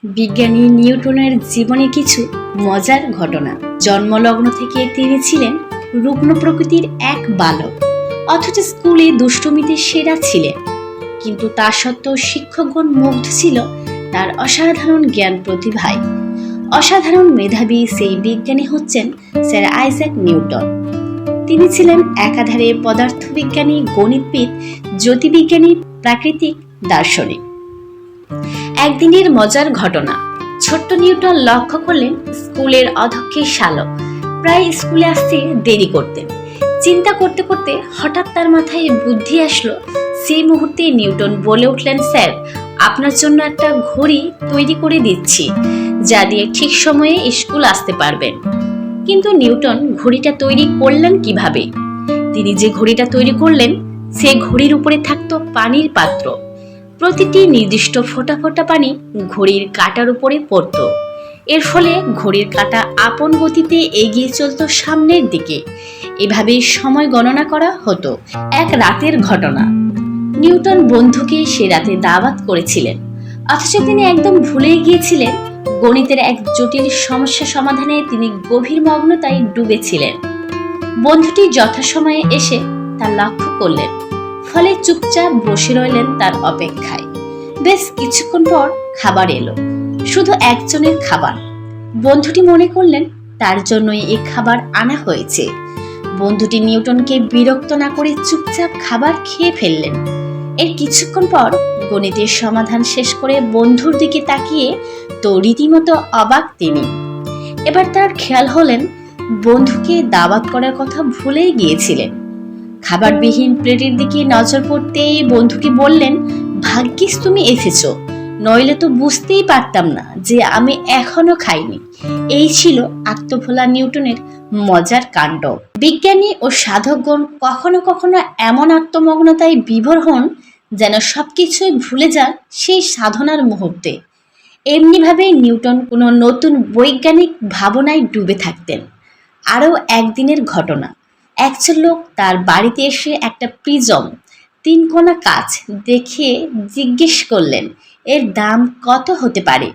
বিজ্ঞানী নিউটনের জীবনে কিছু মজার ঘটনা। জন্মলগ্ন থেকে তিনি ছিলেন রুগ্ন প্রকৃতির এক বালক, অথচ স্কুলে দুষ্টুমিতে সেরা ছিলেন। কিন্তু তা সত্ত্বেও শিক্ষকগণ মুগ্ধ ছিল তার অসাধারণ জ্ঞান প্রতিভায়। অসাধারণ মেধাবী সেই বিজ্ঞানী হচ্ছেন স্যার আইজ্যাক নিউটন। তিনি ছিলেন একাধারে পদার্থবিজ্ঞানী, গণিতবিদ, জ্যোতির্বিজ্ঞানী, প্রাকৃতিক দার্শনিক। একদিনের মজার ঘটনা। ছোট্ট নিউটন লক্ষ্য করলেন স্কুলের অধ্যক্ষের শালক প্রায় স্কুলে আসতে দেরি করতেন। চিন্তা করতে করতে হঠাৎ তার মাথায় বুদ্ধি আসলো। সেই মুহূর্তে নিউটন বলে উঠলেন, স্যার, আপনার জন্য একটা ঘড়ি তৈরি করে দিচ্ছি, যা দিয়ে ঠিক সময়ে স্কুল আসতে পারবেন। কিন্তু নিউটন ঘড়িটা তৈরি করলেন কিভাবে? তিনি যে ঘড়িটা তৈরি করলেন, সে ঘড়ির উপরে থাকতো পানির পাত্র। প্রতিটি নির্দিষ্ট ফোঁটা ফোঁটা পানি ঘড়ির কাঁটার উপরে পড়ত। এর ফলে ঘড়ির কাঁটা আপন গতিতে এগিয়ে চলত সামনের দিকে। এভাবেই সময় গণনা করা হতো। এক রাতের ঘটনা। নিউটন বন্ধুকে সে রাতে দাওয়াত করেছিলেন, অথচ তিনি একদম ভুলেই গিয়েছিলেন। গণিতের এক জটিল সমস্যা সমাধানে তিনি গভীর মগ্নতায় ডুবেছিলেন। বন্ধুটি যথাসময়ে এসে তা লক্ষ্য করলেন, ফলে চুপচাপ বসে রইলেন তার অপেক্ষায়। বেশ কিছুক্ষণ পর খাবার এলো, শুধু একজনের খাবার। বন্ধুটি মনে করলেন তার জন্যই এই খাবার আনা হয়েছে। বন্ধুটি নিউটনকে বিরক্ত না করে চুপচাপ খাবার খেয়ে ফেললেন। এর কিছুক্ষণ পর গণিতের সমাধান শেষ করে বন্ধুর দিকে তাকিয়ে তো রীতিমতো অবাক তিনি। এবার তার খেয়াল হলেন বন্ধুকে দাওয়াত করার কথা ভুলেই গিয়েছিলেন। খাবারবিহীন প্লেটের দিকে নজর পড়তেই বন্ধুকে বললেন, ভাগ্যিস তুমি এসেছো, নইলে তো বুঝতেই পারতাম না যে আমি এখনো খাইনি। এই ছিল আত্মভোলা নিউটনের মজার কাণ্ড। বিজ্ঞানী ও সাধকগণ কখনো কখনো এমন আত্মমগ্নতায় বিভোর হন যেন সবকিছুই ভুলে যান সেই সাধনার মুহূর্তে। এমনিভাবেই নিউটন কোনো নতুন বৈজ্ঞানিক ভাবনায় ডুবে থাকতেন। আরও একদিনের ঘটনা। একজন লোক তার বাড়িতে এসে একটা প্রিজম 3 কোণা কাচ দেখে জিজ্ঞেস করলেন, এর দাম কত হতে পারে?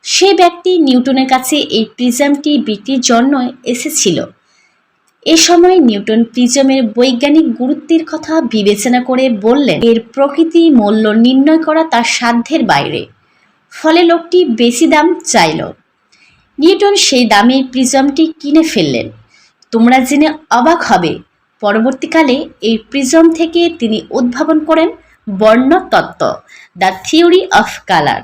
সে ব্যক্তি নিউটনের কাছে এই প্রিজমটি বিক্রির জন্য এসেছিল। এ সময় নিউটন প্রিজমের বৈজ্ঞানিক গুরুত্বের কথা বিবেচনা করে বললেন, এর প্রকৃতি মূল্য নির্ণয় করা তার সাধ্যের বাইরে। ফলে লোকটি বেশি দাম চাইল। নিউটন সেই দামে প্রিজমটি কিনে ফেললেন। তোমরা জেনে অবাক হবে, পরবর্তীকালে এই প্রিজম থেকে তিনি উদ্ভাবন করেন বর্ণতত্ত্ব, দ্য থিওরি অফ কালার।